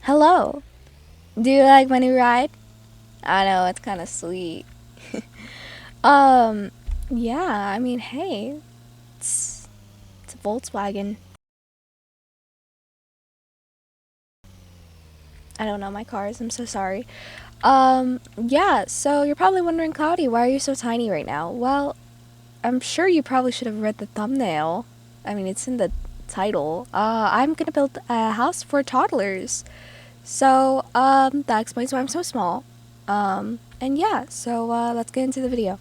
Hello. Do you like my new ride? I know it's kind of sweet. um, yeah. I mean, hey, it's a Volkswagen. I don't know my cars. I'm so sorry. Yeah. So you're probably wondering, Cloudy, why are you so tiny right now? Well, I'm sure you probably should have read the thumbnail. I mean, it's in the title. I'm gonna build a house for toddlers. So, that explains why I'm so small. And yeah. So, let's get into the video.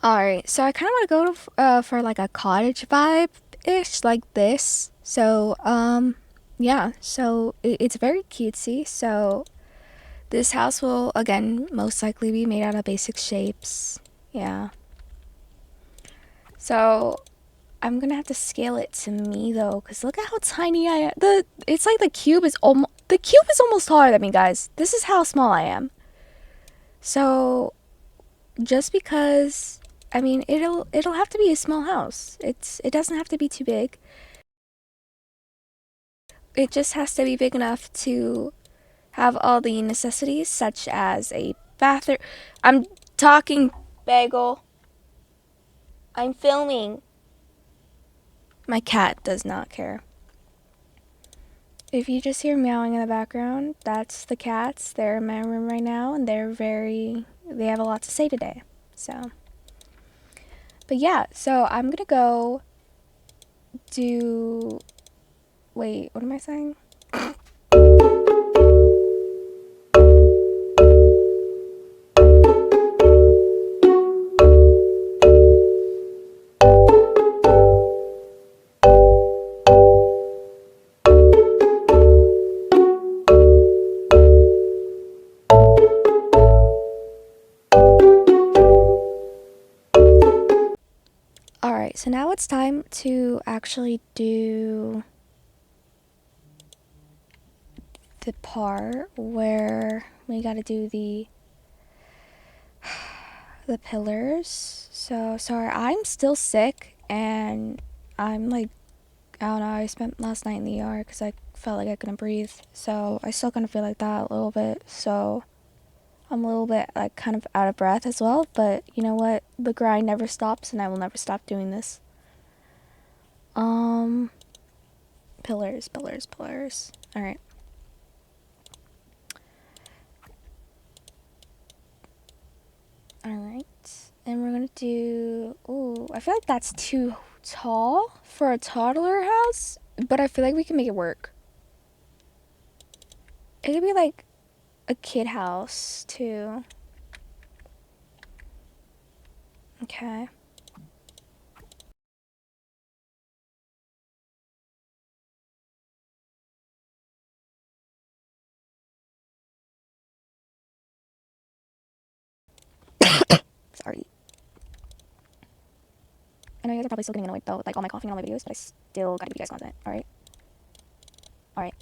Alright, so I kind of want to go to, for like a cottage vibe-ish, like this. So, yeah, so it's very cutesy. So this house will, again, most likely be made out of basic shapes. Yeah. So I'm gonna have to scale it to me though, because look at how tiny I am. It's like the cube is almost taller than me, guys. This is how small I am. So just because, I mean, it'll have to be a small house. It doesn't have to be too big. It just has to be big enough to have all the necessities, such as a bathroom. I'm talking, Bagel. I'm filming. My cat does not care. If you just hear meowing in the background, that's the cats. They're in my room right now, and they have a lot to say today. So, but yeah, so I'm gonna go do. Wait, what am I saying? Alright, so now it's time to actually do the part where we gotta do the pillars. So sorry, I'm still sick and I'm like, I don't know, I spent last night in the ER because I felt like I couldn't breathe. So I still kind of feel like that a little bit. So I'm a little bit like kind of out of breath as well. But you know what? The grind never stops and I will never stop doing this. Um, pillars. Alright. Alright. And we're gonna do. Ooh, I feel like that's too tall for a toddler house, but I feel like we can make it work. It could be like a kid house too. Okay. Sorry. I know you guys are probably still getting annoyed though with like all my coughing and all my videos, but I still gotta give you guys content. Alright. Alright.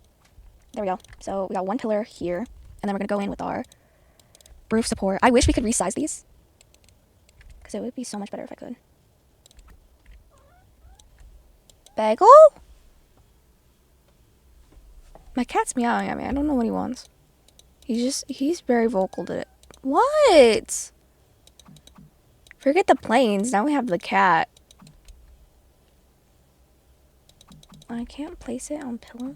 There we go. So we got one pillar here, and then we're gonna go in with our roof support. I wish we could resize these, because it would be so much better if I could. Bagel? My cat's meowing at me. I don't know what he wants. He's very vocal to it. What? Forget the planes. Now we have the cat. I can't place it on pillows.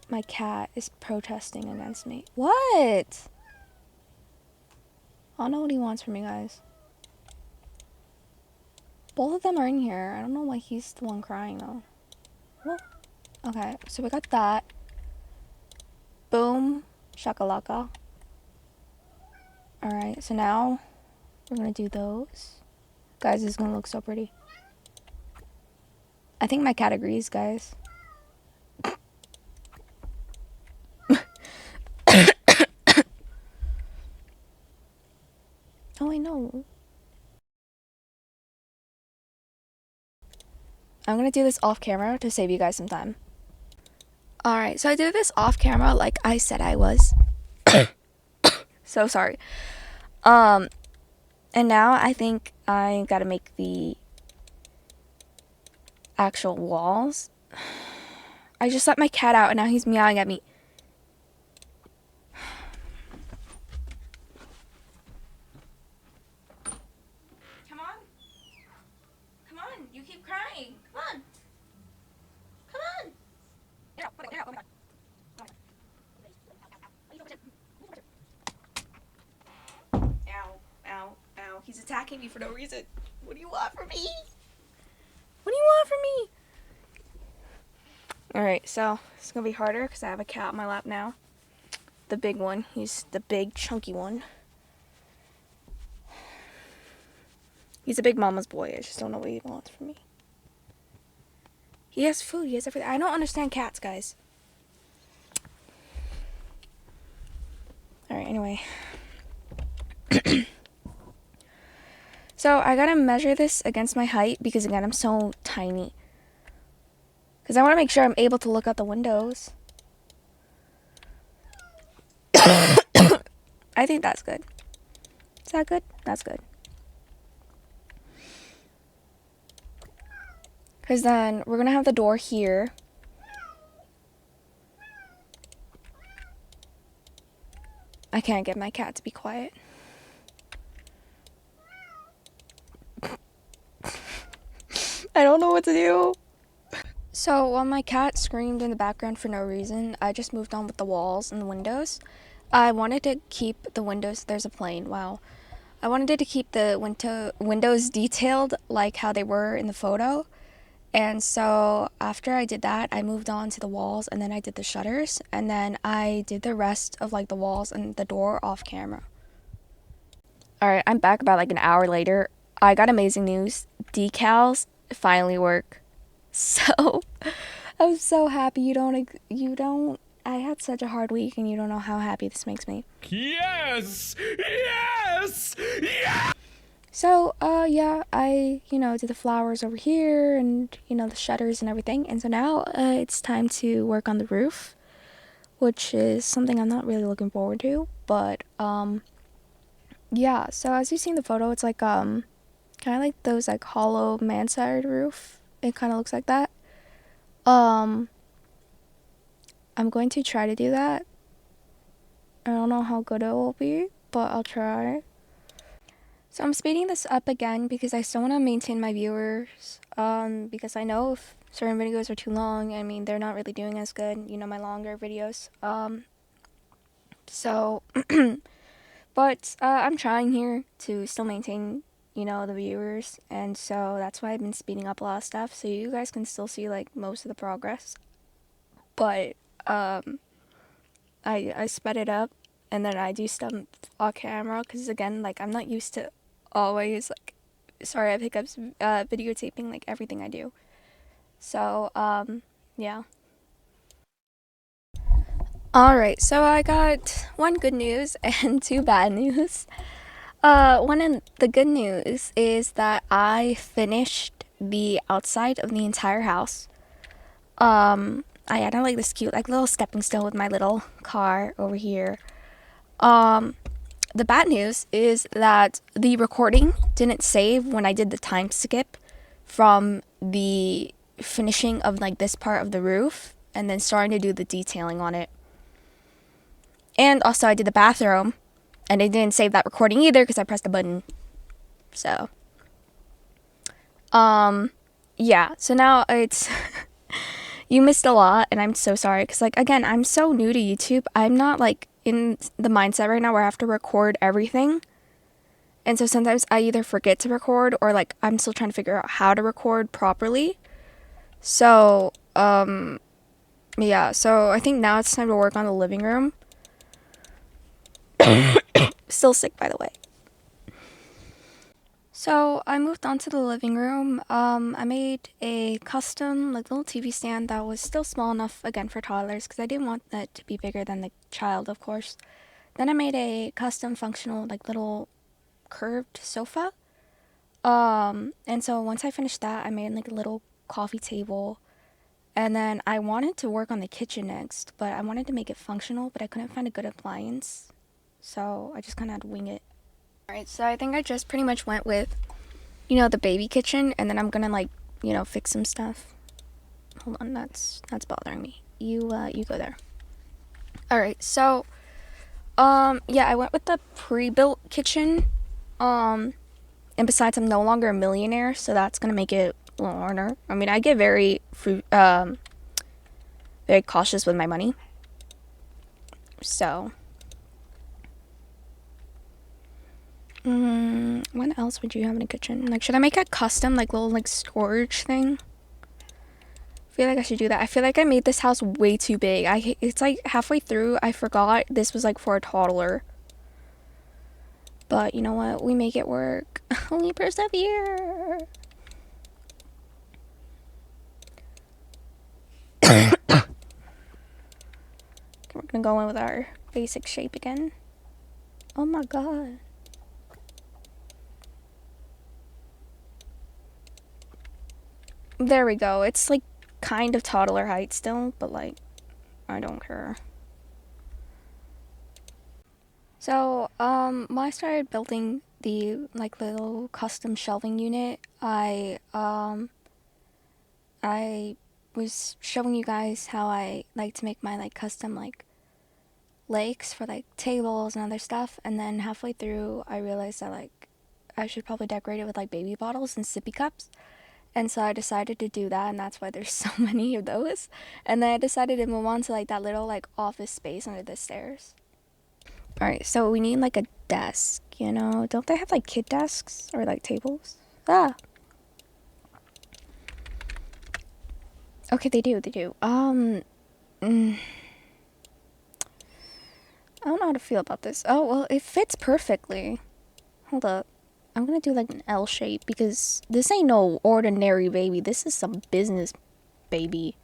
My cat is protesting against me. What? I don't know what he wants from me, guys. Both of them are in here. I don't know why he's the one crying, though. Well, okay, so we got that. Boom. Shakalaka. Alright, so now we're gonna do those. Guys, this is gonna look so pretty. I think my cat agrees, guys. Oh, I know. I'm gonna do this off camera to save you guys some time. Alright, so I did this off camera like I said I was. So sorry. Um, And now I think I gotta make the actual walls. I just let my cat out and now he's meowing at me. Come on. Come on. You keep crying. Come on. Come on. Ow. Ow. Ow. He's attacking me for no reason. What do you want from me? What do you want from me? Alright, so it's gonna be harder because I have a cat on my lap now. The big one. He's the big, chunky one. He's a big mama's boy. I just don't know what he wants from me. He has food. He has everything. I don't understand cats, guys. Alright, anyway. So I gotta measure this against my height because, again, I'm so tiny. Because I want to make sure I'm able to look out the windows. I think that's good. Is that good? That's good. Because then we're going to have the door here. I can't get my cat to be quiet. I don't know what to do. So while my cat screamed in the background for no reason, I just moved on with the walls and the windows. I wanted to keep the windows, there's a plane, wow. I wanted to keep the windows detailed like how they were in the photo. And so after I did that, I moved on to the walls and then I did the shutters. And then I did the rest of like the walls and the door off camera. Alright, I'm back about like an hour later. I got amazing news. Decals finally work. So I'm so happy. You don't I had such a hard week and you don't know how happy this makes me. Yes! Yes! Yes! So, yeah, I, did the flowers over here and, the shutters and everything. And so now it's time to work on the roof, which is something I'm not really looking forward to. But, yeah, so as you see in the photo, it's like, kind of like those, like, hollow mansard roof. It kind of looks like that. I'm going to try to do that. I don't know how good it will be, but I'll try. So I'm speeding this up again because I still want to maintain my viewers. Because I know if certain videos are too long, I mean, they're not really doing as good, my longer videos. So, but I'm trying here to still maintain, the viewers. And so that's why I've been speeding up a lot of stuff. So you guys can still see, like, most of the progress. But, I sped it up. And then I do stuff off camera because, again, like, I'm not used to always, like, sorry, I have hiccups, videotaping, like, everything I do. So, yeah. Alright, so I got one good news and two bad news. One of the good news is that I finished the outside of the entire house. I had like this cute, like, little stepping stone with my little car over here. The bad news is that the recording didn't save when I did the time skip from the finishing of like this part of the roof and then starting to do the detailing on it. And also I did the bathroom and it didn't save that recording either because I pressed the button. So, yeah, so now it's you missed a lot and I'm so sorry because, like, again, I'm so new to YouTube. I'm not like in the mindset right now where I have to record everything. And so sometimes I either forget to record or like I'm still trying to figure out how to record properly. So, yeah, so I think now it's time to work on the living room. Still sick, by the way. So I moved on to the living room. I made a custom like little TV stand that was still small enough, again, for toddlers because I didn't want that to be bigger than the child, of course. Then I made a custom functional like little curved sofa. And so once I finished that, I made like a little coffee table. And then I wanted to work on the kitchen next, but I wanted to make it functional, but I couldn't find a good appliance. So I just kind of had to wing it. Alright, so I think I just pretty much went with, you know, the baby kitchen, and then I'm gonna like, you know, fix some stuff. Hold on, that's bothering me. You go there. Alright, so yeah, I went with the pre-built kitchen. And besides, I'm no longer a millionaire, so that's gonna make it a little harder. I mean, I get very very cautious with my money. So what else would you have in a kitchen? Like, should I make a custom like little like storage thing? I feel like I should do that. I feel like I made this house way too big. It's like halfway through I forgot this was like for a toddler. But you know what? We make it work. We persevere. We're gonna go in with our basic shape again. Oh my god. There we go. It's like kind of toddler height still, but like I don't care. So, when I started building the like little custom shelving unit, I was showing you guys how I like to make my like custom like legs for like tables and other stuff, and then halfway through I realized that like I should probably decorate it with like baby bottles and sippy cups. And so I decided to do that, and that's why there's so many of those. And then I decided to move on to like that little like office space under the stairs. Alright, so we need like a desk, you know? Don't they have like kid desks or like tables? Ah. Okay, they do. I don't know how to feel about this. Oh, well, it fits perfectly. Hold up. I'm gonna do like an L shape because this ain't no ordinary baby. This is some business baby.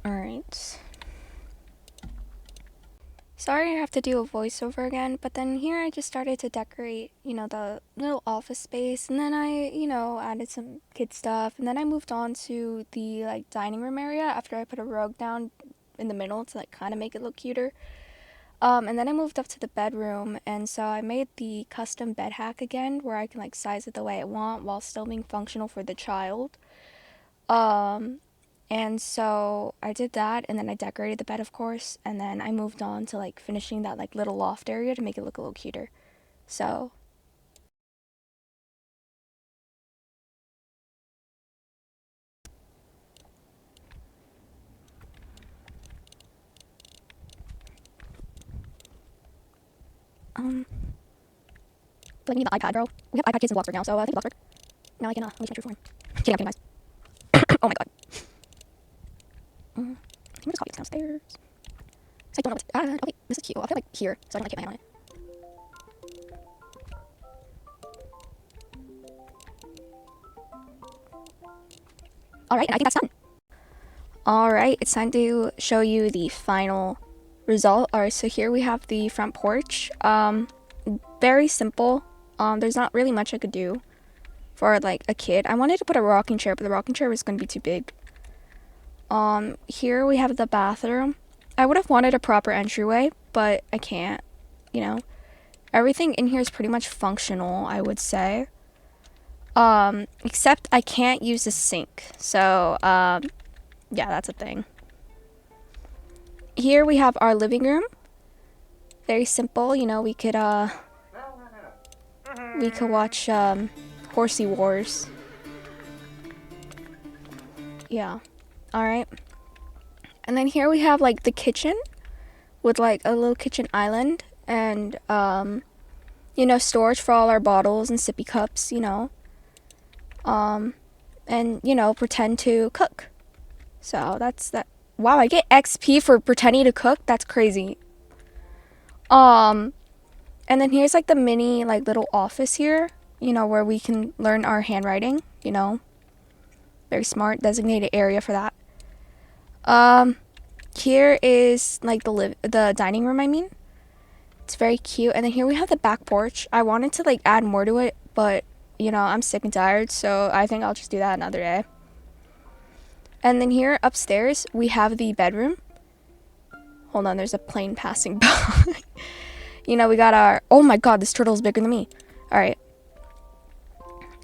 Alright. Sorry I have to do a voiceover again, but then here I just started to decorate, you know, the little office space, and then I, you know, added some kid stuff, and then I moved on to the like dining room area after I put a rug down in the middle to like kind of make it look cuter. And then I moved up to the bedroom, and so I made the custom bed hack again, where I can like size it the way I want while still being functional for the child. And so I did that, and then I decorated the bed, of course, and then I moved on to like finishing that like little loft area to make it look a little cuter. So like, we need the iPad, bro. We have iPad kids in bloxburg now, so I think bloxburg. Now I can release my true form. Kidding, I'm kidding, guys. Oh my god. I think we'll just copy this downstairs. So I don't know what. Okay, this is cute. I'll put it like here, so I don't like hit my hand on it. Alright, and I think that's done. Alright, it's time to show you the final result. Alright, so here we have the front porch. Very simple. There's not really much I could do for like a kid. I wanted to put a rocking chair, but the rocking chair was going to be too big. Here we have the bathroom. I would have wanted a proper entryway, but I can't, you know. Everything in here is pretty much functional, I would say. Except I can't use the sink. So, yeah, that's a thing. Here we have our living room. Very simple, you know, we could watch, Horsey Wars. Yeah. Alright. And then here we have, like, the kitchen with, like, a little kitchen island and, you know, storage for all our bottles and sippy cups, you know. And, you know, pretend to cook. So, that's that. Wow, I get XP for pretending to cook? That's crazy. And then here's, like, the mini, like, little office here, you know, where we can learn our handwriting, you know. Very smart, designated area for that. Here is like the dining room, I mean. It's very cute. And then here we have the back porch. I wanted to like add more to it, but you know, I'm sick and tired, so I think I'll just do that another day. And then here upstairs we have the bedroom. Hold on, there's a plane passing by. You know, we got our, oh my god, this turtle is bigger than me. All right.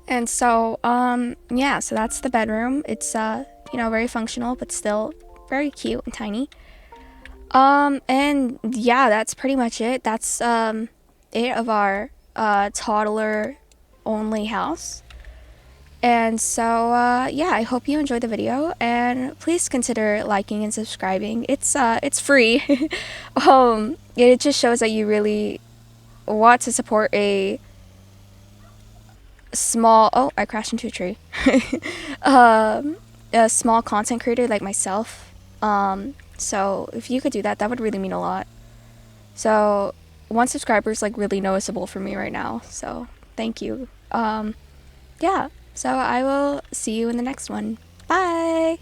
And so, yeah, so that's the bedroom. It's, you know, very functional, but still very cute and tiny. And yeah, that's pretty much it. That's, it of our, toddler only house. And so, yeah, I hope you enjoyed the video, and please consider liking and subscribing. It's free. It just shows that you really want to support a small, oh, I crashed into a tree. A small content creator like myself. So if you could do that, that would really mean a lot. So 1 subscriber is like really noticeable for me right now. So thank you. Yeah. So I will see you in the next one. Bye.